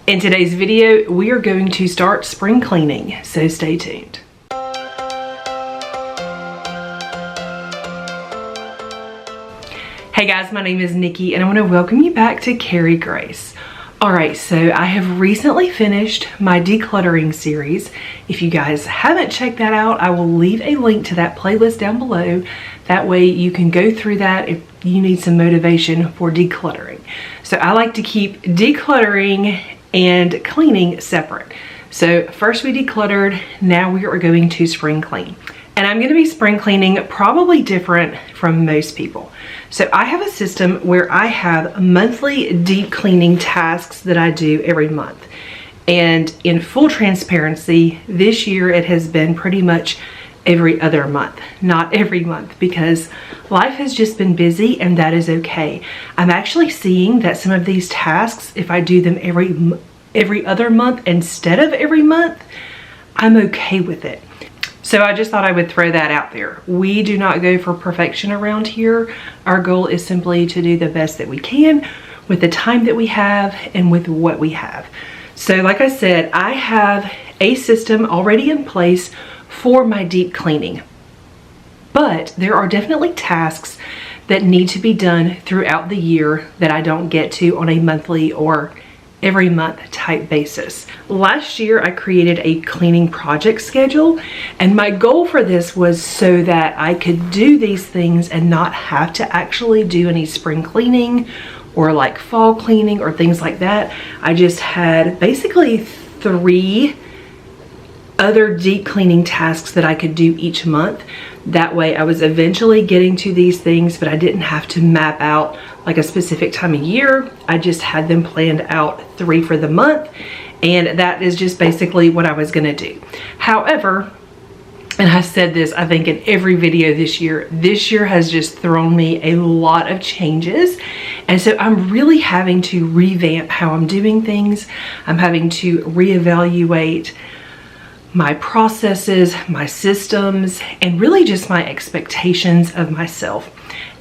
In today's video, we are going to start spring cleaning, so stay tuned. Hey guys, my name is Nikki and I want to welcome you back to Carry Grace. Alright, so I have recently finished my decluttering series. If you guys haven't checked that out, I will leave a link to that playlist down below. That way you can go through that if you need some motivation for decluttering. So I like to keep decluttering and cleaning separate. So first we decluttered, now we are going to spring clean. And I'm going to be spring cleaning probably different from most people. So I have a system where I have monthly deep cleaning tasks that I do every month. And in full transparency, this year it has been pretty much every other month, not every month, because life has just been busy and that is okay. I'm actually seeing that some of these tasks, if I do them every other month instead of every month, I'm okay with it. So I just thought I would throw that out there. We do not go for perfection around here. Our goal is simply to do the best that we can with the time that we have and with what we have. So like I said, I have a system already in place for my deep cleaning. But there are definitely tasks that need to be done throughout the year that I don't get to on a monthly or every month type basis. Last year I created a cleaning project schedule, and my goal for this was so that I could do these things and not have to actually do any spring cleaning or like fall cleaning or things like that. I just had basically 3 other deep cleaning tasks that I could do each month. That way I was eventually getting to these things, but I didn't have to map out like a specific time of year. I just had them planned out 3 for the month, and that is just basically what I was gonna do. However, and I said this I think in every video this year has just thrown me a lot of changes, and so I'm really having to revamp how I'm doing things. I'm having to reevaluate my processes, my systems, and really just my expectations of myself.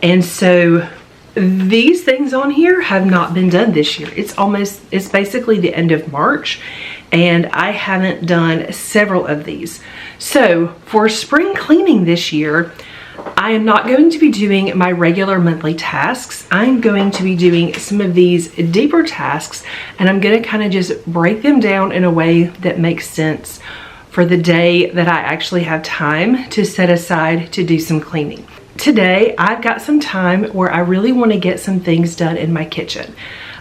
And so these things on here have not been done this year. It's basically the end of March, and I haven't done several of these. So for spring cleaning this year, I am not going to be doing my regular monthly tasks. I'm going to be doing some of these deeper tasks, and I'm going to kind of just break them down in a way that makes sense for the day that I actually have time to set aside to do some cleaning. Today, I've got some time where I really want to get some things done in my kitchen.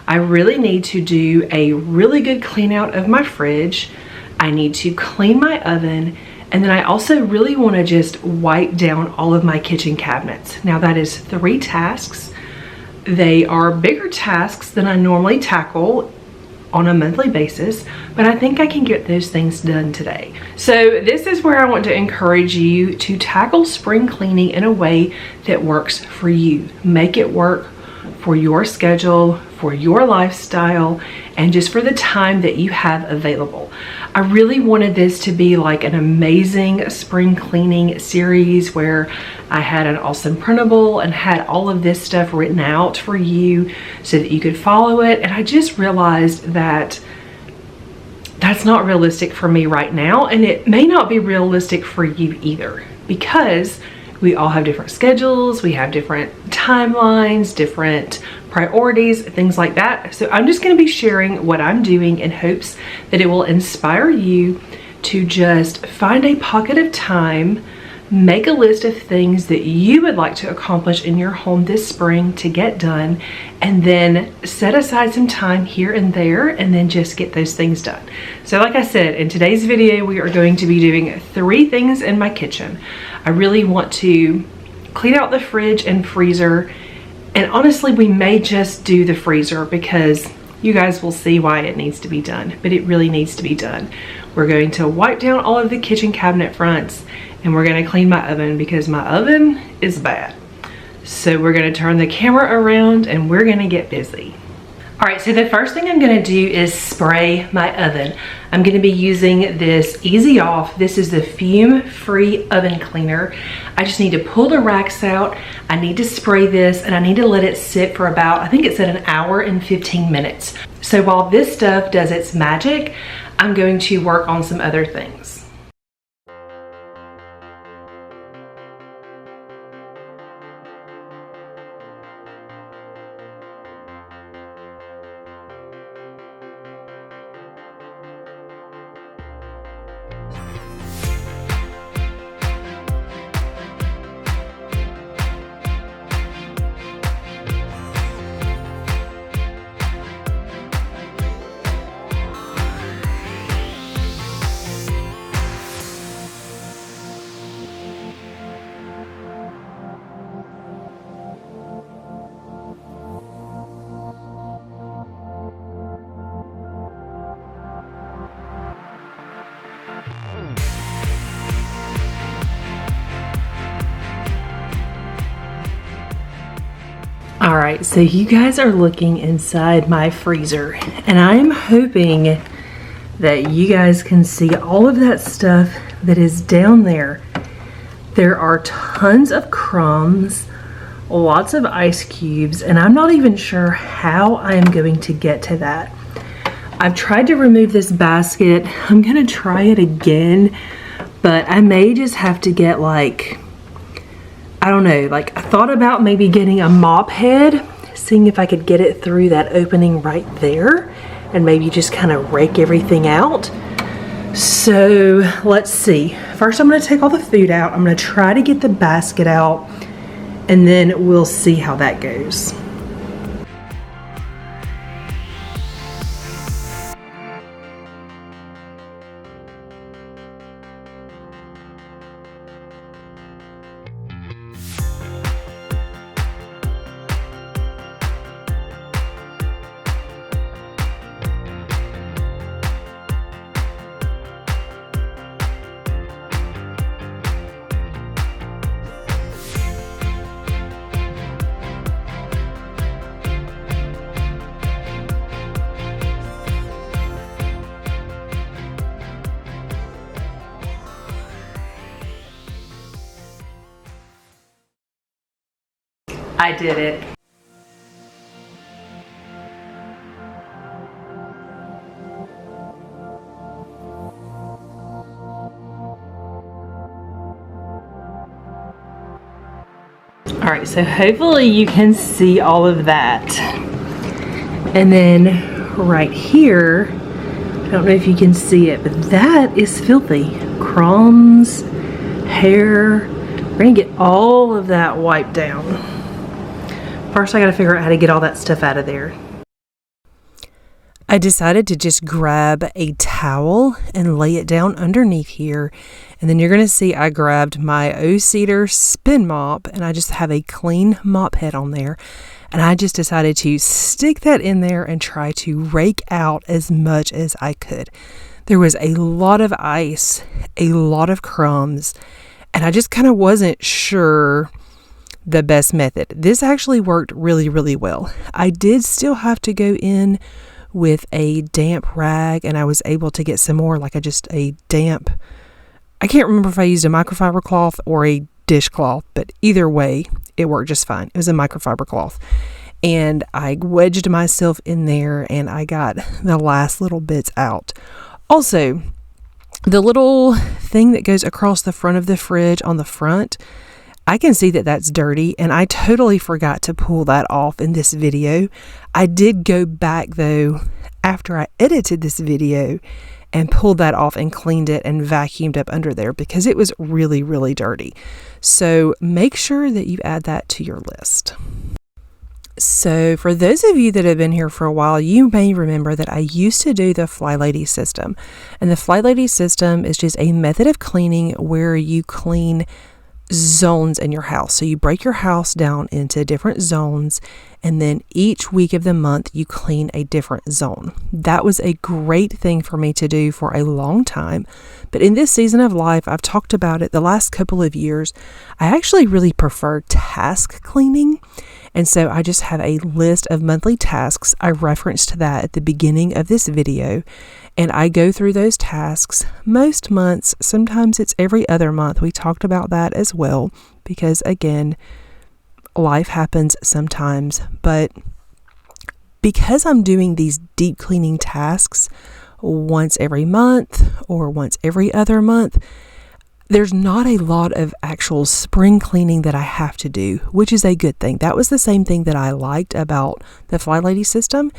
I really need to do a really good clean out of my fridge. I need to clean my oven, and then I also really want to just wipe down all of my kitchen cabinets. Now that is 3 tasks. They are bigger tasks than I normally tackle on a monthly basis, but I think I can get those things done today. So this is where I want to encourage you to tackle spring cleaning in a way that works for you. Make it work for your schedule, for your lifestyle, and just for the time that you have available. I really wanted this to be like an amazing spring cleaning series where I had an awesome printable and had all of this stuff written out for you so that you could follow it. And I just realized that that's not realistic for me right now, and it may not be realistic for you either, because we all have different schedules, we have different timelines, different priorities, things like that. So I'm just going to be sharing what I'm doing in hopes that it will inspire you to just find a pocket of time, make a list of things that you would like to accomplish in your home this spring to get done, and then set aside some time here and there and then just get those things done. So like I said, in today's video, we are going to be doing 3 things in my kitchen. I really want to clean out the fridge and freezer, and honestly, we may just do the freezer because you guys will see why it needs to be done, but it really needs to be done. We're going to wipe down all of the kitchen cabinet fronts, and we're going to clean my oven because my oven is bad. So we're going to turn the camera around and we're going to get busy. All right, so the first thing I'm gonna do is spray my oven. I'm gonna be using this Easy Off. This is the fume-free oven cleaner. I just need to pull the racks out. I need to spray this and I need to let it sit for about, I think it said 1 hour and 15 minutes. So while this stuff does its magic, I'm going to work on some other things. All right, so you guys are looking inside my freezer and I'm hoping that you guys can see all of that stuff that is down there. There are tons of crumbs, lots of ice cubes, and I'm not even sure how I am going to get to that. I've tried to remove this basket. I'm gonna try it again, but I may just have to get like, I don't know, like I thought about maybe getting a mop head, seeing if I could get it through that opening right there and maybe just kind of rake everything out. So let's see. First I'm gonna take all the food out. I'm gonna try to get the basket out and then we'll see how that goes. I did it. All right, so hopefully you can see all of that. And then right here, I don't know if you can see it, but that is filthy. Crumbs, hair. We're gonna get all of that wiped down. First, I gotta figure out how to get all that stuff out of there. I decided to just grab a towel and lay it down underneath here. And then you're gonna see I grabbed my O-Cedar spin mop and I just have a clean mop head on there. And I just decided to stick that in there and try to rake out as much as I could. There was a lot of ice, a lot of crumbs, and I just kind of wasn't sure the best method. This actually worked really, really well. I did still have to go in with a damp rag and I was able to get some more, like a damp, I can't remember if I used a microfiber cloth or a dishcloth, but either way, it worked just fine. It was a microfiber cloth. And I wedged myself in there and I got the last little bits out. Also, the little thing that goes across the front of the fridge on the front, I can see that that's dirty and I totally forgot to pull that off in this video. I did go back though after I edited this video and pulled that off and cleaned it and vacuumed up under there because it was really, really dirty. So make sure that you add that to your list. So for those of you that have been here for a while, you may remember that I used to do the Fly Lady system. And the Fly Lady system is just a method of cleaning where you clean zones in your house. So you break your house down into different zones and then each week of the month you clean a different zone. That was a great thing for me to do for a long time. But in this season of life, I've talked about it the last couple of years, I actually really prefer task cleaning. And so I just have a list of monthly tasks. I referenced that at the beginning of this video, and I go through those tasks most months. Sometimes it's every other month. We talked about that as well, because again, life happens sometimes. But because I'm doing these deep cleaning tasks once every month or once every other month, there's not a lot of actual spring cleaning that I have to do, which is a good thing. That was the same thing that I liked about the Fly Lady system,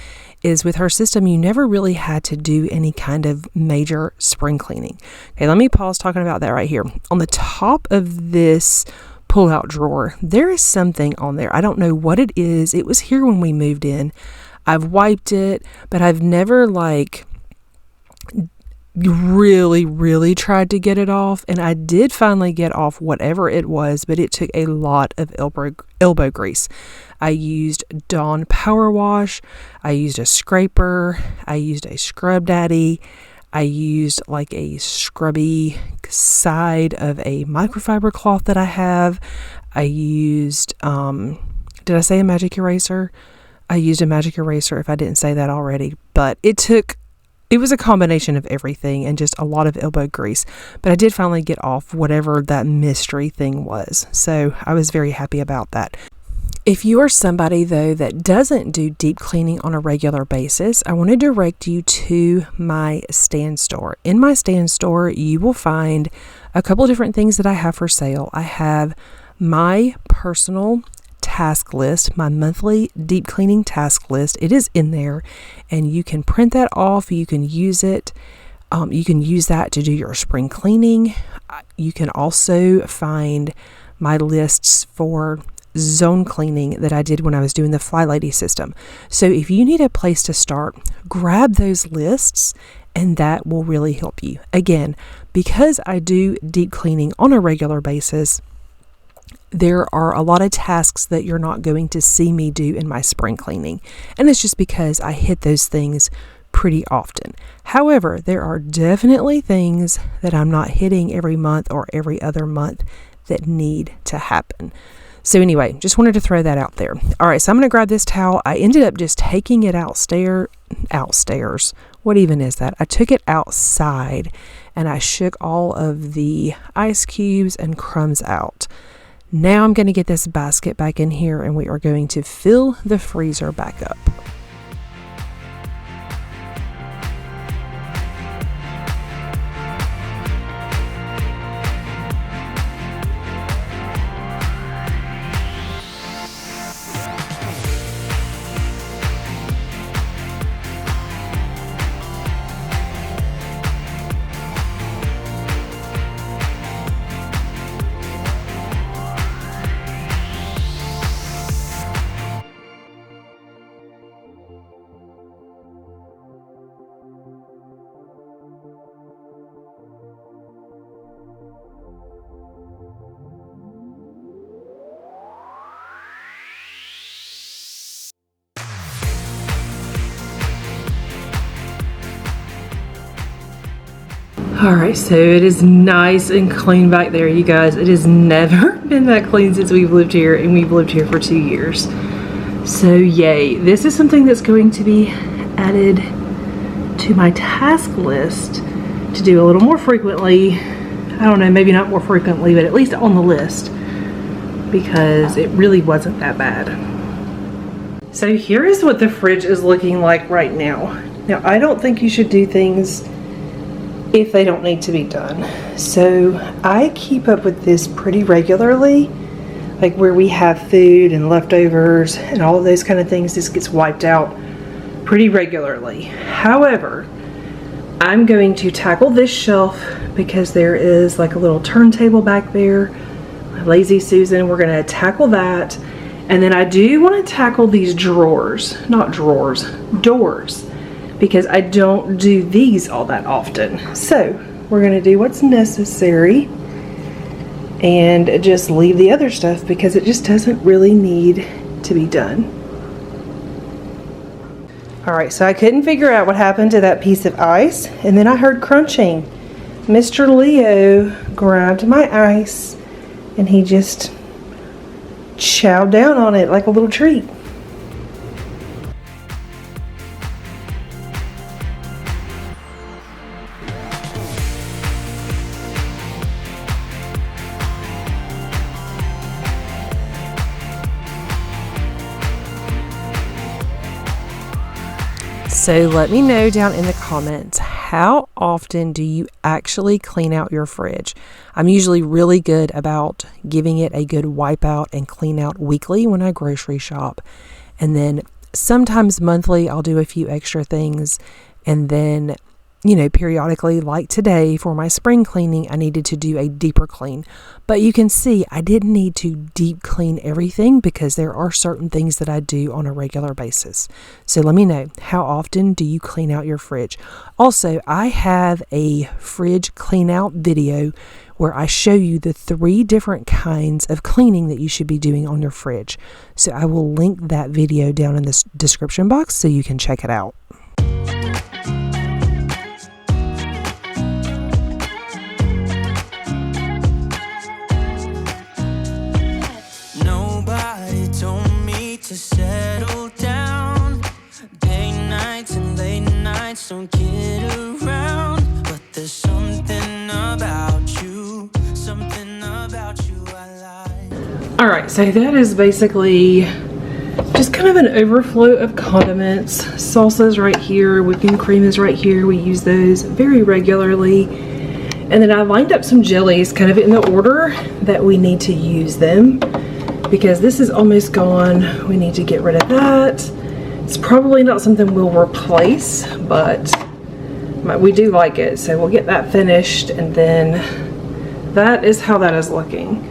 is with her system, you never really had to do any kind of major spring cleaning. Okay, let me pause talking about that right here. On the top of this pull-out drawer, there is something on there. I don't know what it is. It was here when we moved in. I've wiped it, but I've never really tried to get it off, and I did finally get off whatever it was, but it took a lot of elbow grease. I used Dawn Power Wash, I used a scraper, I used a Scrub Daddy, I used like a scrubby side of a microfiber cloth that I have. I used, did I say a magic eraser? I used a magic eraser if I didn't say that already, but it was a combination of everything and just a lot of elbow grease. But I did finally get off whatever that mystery thing was. So I was very happy about that. If you are somebody, though, that doesn't do deep cleaning on a regular basis, I want to direct you to my stand store. In my stand store, you will find a couple different things that I have for sale. I have my personal task list, my monthly deep cleaning task list. It is in there, and you can print that off. You can use it. You can use that to do your spring cleaning. You can also find my lists for zone cleaning that I did when I was doing the Fly Lady system. So if you need a place to start, grab those lists, and that will really help you. Again, because I do deep cleaning on a regular basis, there are a lot of tasks that you're not going to see me do in my spring cleaning. And it's just because I hit those things pretty often. However, there are definitely things that I'm not hitting every month or every other month that need to happen. So anyway, just wanted to throw that out there. All right, so I'm going to grab this towel. I ended up just taking it outstairs. What even is that? I took it outside and I shook all of the ice cubes and crumbs out. Now I'm going to get this basket back in here, and we are going to fill the freezer back up. Alright, so it is nice and clean back there, you guys. It has never been that clean since we've lived here, and we've lived here for 2 years. So yay. This is something that's going to be added to my task list to do a little more frequently. I don't know, maybe not more frequently, but at least on the list, because it really wasn't that bad. So here is what the fridge is looking like right now. Now, I don't think you should do things if they don't need to be done. So I keep up with this pretty regularly, like where we have food and leftovers and all of those kind of things. This gets wiped out pretty regularly. However, I'm going to tackle this shelf because there is like a little turntable back there. Lazy Susan, we're gonna tackle that. And then I do want to tackle these drawers, not drawers, doors, because I don't do these all that often. So we're going to do what's necessary and just leave the other stuff because it just doesn't really need to be done. Alright, so I couldn't figure out what happened to that piece of ice, and then I heard crunching. Mr. Leo grabbed my ice and he just chow down on it like a little treat. So let me know down in the comments, how often do you actually clean out your fridge? I'm usually really good about giving it a good wipe out and clean out weekly when I grocery shop. And then sometimes monthly, I'll do a few extra things. And then, periodically, like today for my spring cleaning, I needed to do a deeper clean. But you can see I didn't need to deep clean everything because there are certain things that I do on a regular basis. So let me know, how often do you clean out your fridge? Also, I have a fridge clean out video where I show you the 3 different kinds of cleaning that you should be doing on your fridge. So I will link that video down in the description box so you can check it out. To settle down, day nights and late nights don't get around, but there's something about you I like. All right, so that is basically just kind of an overflow of condiments. Salsa's right here, whipping cream is right here. We use those very regularly. And then I lined up some jellies kind of in the order that we need to use them, because this is almost gone. We need to get rid of that. It's probably not something we'll replace, but we do like it. So we'll get that finished, and then that is how that is looking.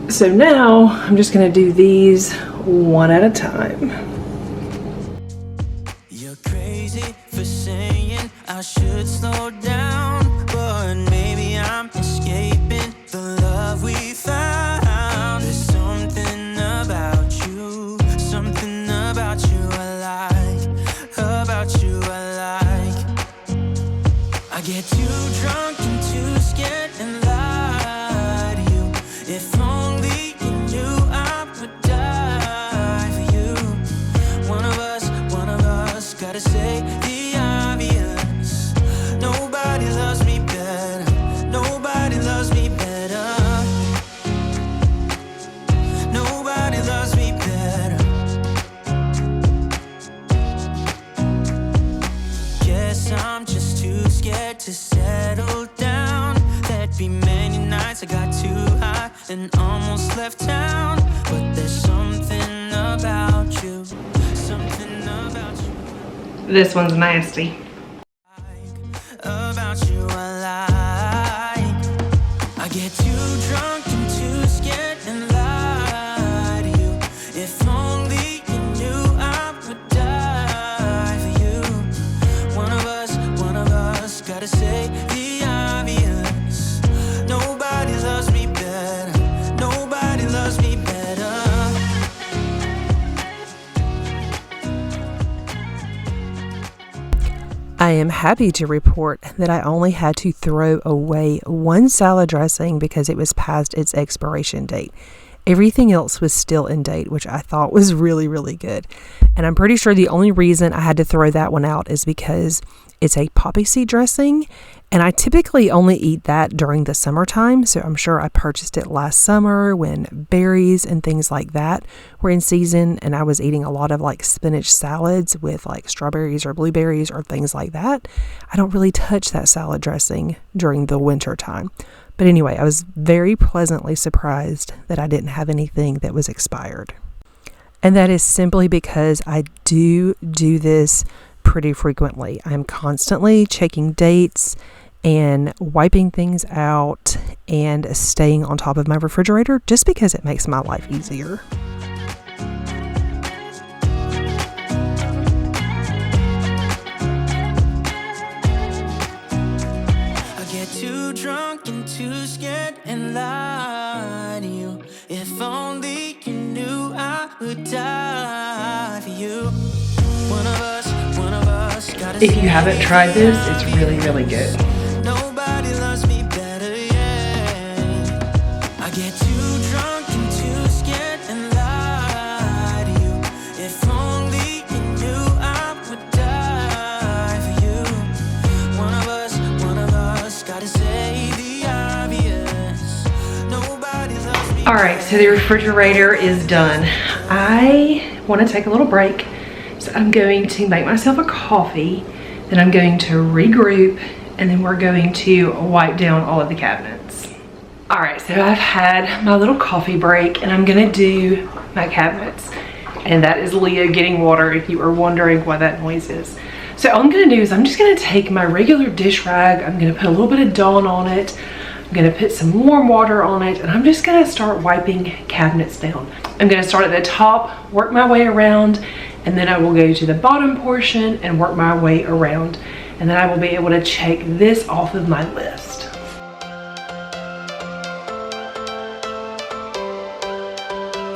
So now I'm just gonna do these one at a time. You're crazy for saying I should slow down, but maybe I'm escaping the love we found. I get too drunk and too scared and lie to you. If only you knew I would die for you. One of us gotta say the obvious. Nobody loves me better. Nobody loves me better. Nobody loves me better. Guess I'm just too scared to settle down. There'd be many nights I got too high and almost left town, but there's something about you, something about you. This one's nasty. About you I like. I get too drunk and too scared and lie to you. If only you knew I would die for you. One of us gotta say the obvious. Nobody loves me better. Nobody loves me better. I am happy to report that I only had to throw away one salad dressing because it was past its expiration date. Everything else was still in date, which I thought was really, really good. And I'm pretty sure the only reason I had to throw that one out is because it's a poppy seed dressing, and I typically only eat that during the summertime. So I'm sure I purchased it last summer when berries and things like that were in season, and I was eating a lot of like spinach salads with like strawberries or blueberries or things like that. I don't really touch that salad dressing during the winter time. But anyway, I was very pleasantly surprised that I didn't have anything that was expired. And that is simply because I do this pretty frequently. I'm constantly checking dates and wiping things out and staying on top of my refrigerator just because it makes my life easier. I get too drunk and too scared and lie to you. If only you knew I would die for you. One of us gotta. If you haven't tried this, it's really, really good. Nobody loves me better, yeah. I get too drunk and too scared All right, so the refrigerator is done. I want to take a little break, so I'm going to make myself a coffee, then I'm going to regroup, and then we're going to wipe down all of the cabinets. All right, so I've had my little coffee break, and I'm gonna do my cabinets. And that is Leah getting water, if you were wondering why that noise is. So all I'm gonna do is I'm just gonna take my regular dish rag, I'm gonna put a little bit of Dawn on it, I'm gonna put some warm water on it, and I'm just gonna start wiping cabinets down. I'm gonna start at the top, work my way around, and then I will go to the bottom portion and work my way around. And then I will be able to check this off of my list.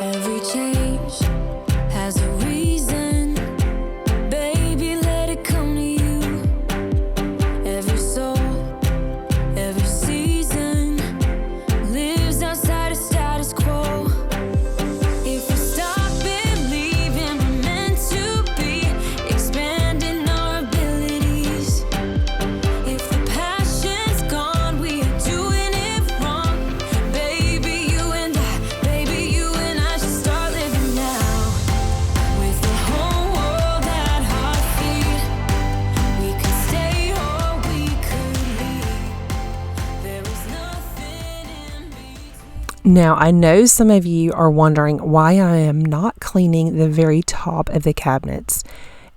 Every change has a reason. Baby, let it come to you. Every soul, every season lives outside of status quo. If we stop believing we're meant to be, expanding our abilities. If the passion's gone, we are doing it wrong. Baby, you and I should start living now. With the whole world at our feet, we could stay or we could leave. There is nothing in between. Now, I know some of you are wondering why I am not cleaning the very top of the cabinets.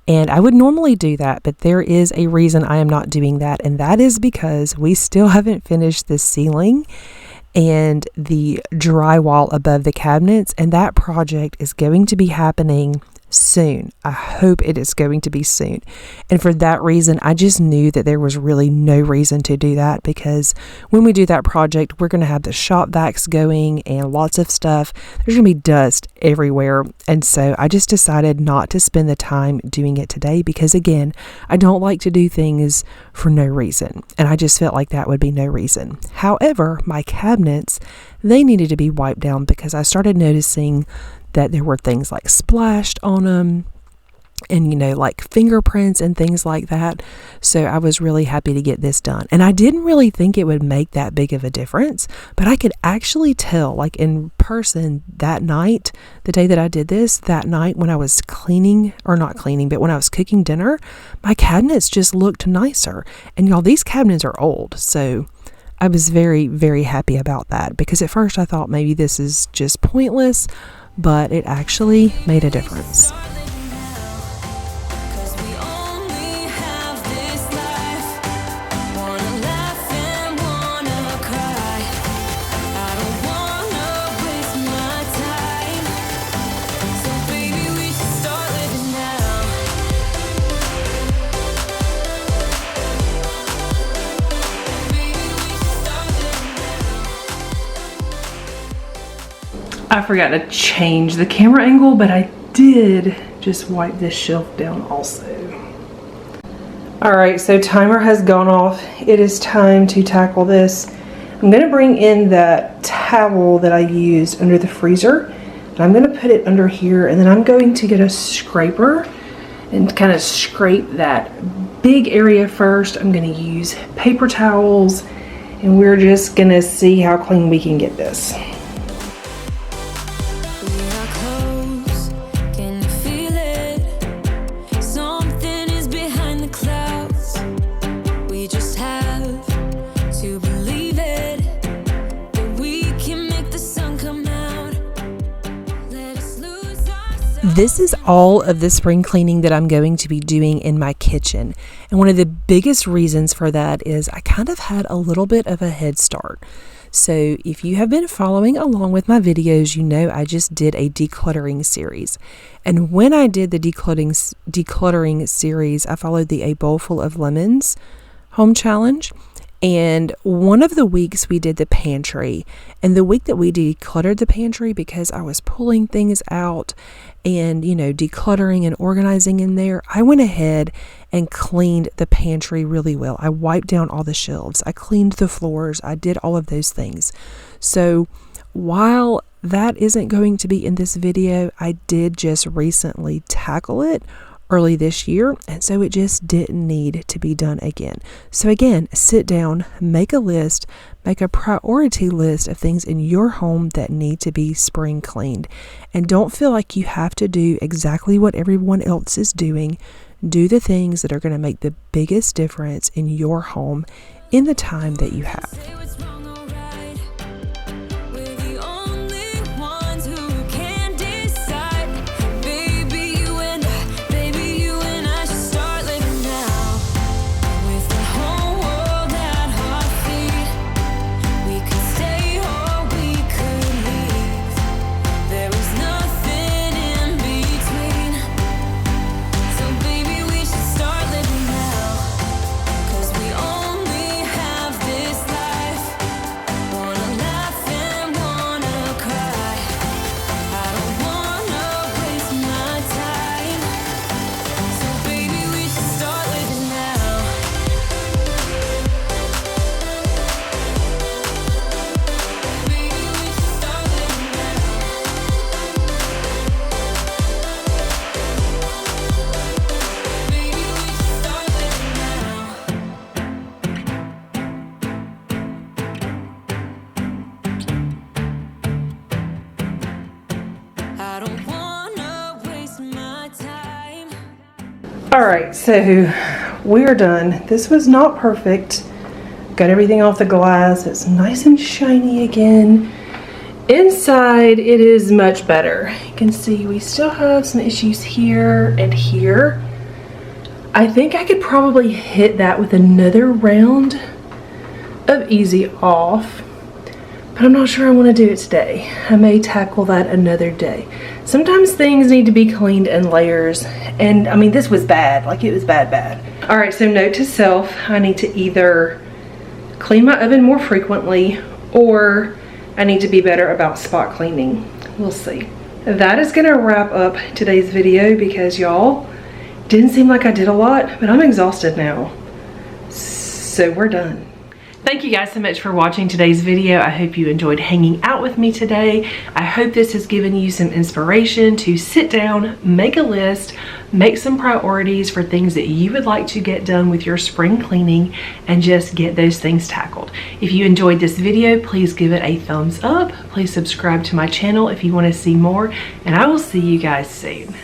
And I would normally do that, but there is a reason I am not doing that. And that is because we still haven't finished the ceiling and the drywall above the cabinets. And that project is going to be happening soon. I hope it is going to be soon. And for that reason, I just knew that there was really no reason to do that, because when we do that project, we're going to have the shop vacs going and lots of stuff. There's going to be dust everywhere. And so I just decided not to spend the time doing it today, because again, I don't like to do things for no reason. And I just felt like that would be no reason. However, my cabinets, they needed to be wiped down because I started noticing that there were things like splashed on them and, you know, like fingerprints and things like that. So I was really happy to get this done. And I didn't really think it would make that big of a difference, but I could actually tell, like in person that night, the day that I did this, that night when I was cleaning, or not cleaning, but when I was cooking dinner, my cabinets just looked nicer. And y'all, these cabinets are old. So I was very, very happy about that, because at first I thought maybe this is just pointless, but it actually made a difference. Cause we only have this life. Wanna laugh and wanna cry. I don't wanna waste my time. So baby, we should start living now. Baby, we should start living now. I forgot to change the camera angle, but I did just wipe this shelf down also. All right, so timer has gone off. It is time to tackle this. I'm gonna bring in that towel that I used under the freezer, and I'm gonna put it under here, and then I'm going to get a scraper and kind of scrape that big area first. I'm gonna use paper towels, and we're just gonna see how clean we can get this. We are close, can you feel it? Something is behind the clouds. We just have to believe it, that we can make the sun come out. Let us lose ourselves. This is all of the spring cleaning that I'm going to be doing in my kitchen. And one of the biggest reasons for that is I kind of had a little bit of a head start. So if you have been following along with my videos, you know I just did a decluttering series. And when I did the decluttering series, I followed the A Bowl Full of Lemons home challenge. And one of the weeks we did the pantry, and the week that we decluttered the pantry, because I was pulling things out and, you know, decluttering and organizing in there, I went ahead and cleaned the pantry really well. I wiped down all the shelves. I cleaned the floors. I did all of those things. So while that isn't going to be in this video, I did just recently tackle it early this year, and so it just didn't need to be done again. So again, sit down, make a list, make a priority list of things in your home that need to be spring cleaned. And don't feel like you have to do exactly what everyone else is doing. Do the things that are going to make the biggest difference in your home in the time that you have. Alright, so we're done. This was not perfect. Got everything off the glass. It's nice and shiny again. Inside, it is much better. You can see we still have some issues here and here. I think I could probably hit that with another round of Easy Off, but I'm not sure I want to do it today. I may tackle that another day. Sometimes things need to be cleaned in layers, and I mean, this was bad. Like, it was bad. All right, so note to self, I need to either clean my oven more frequently, or I need to be better about spot cleaning. We'll see. That is gonna wrap up today's video because y'all, didn't seem like I did a lot, but I'm exhausted now. So we're done. Thank you guys so much for watching today's video. I hope you enjoyed hanging out with me today. I hope this has given you some inspiration to sit down, make a list, make some priorities for things that you would like to get done with your spring cleaning, and just get those things tackled. If you enjoyed this video, please give it a thumbs up. Please subscribe to my channel if you want to see more, and I will see you guys soon.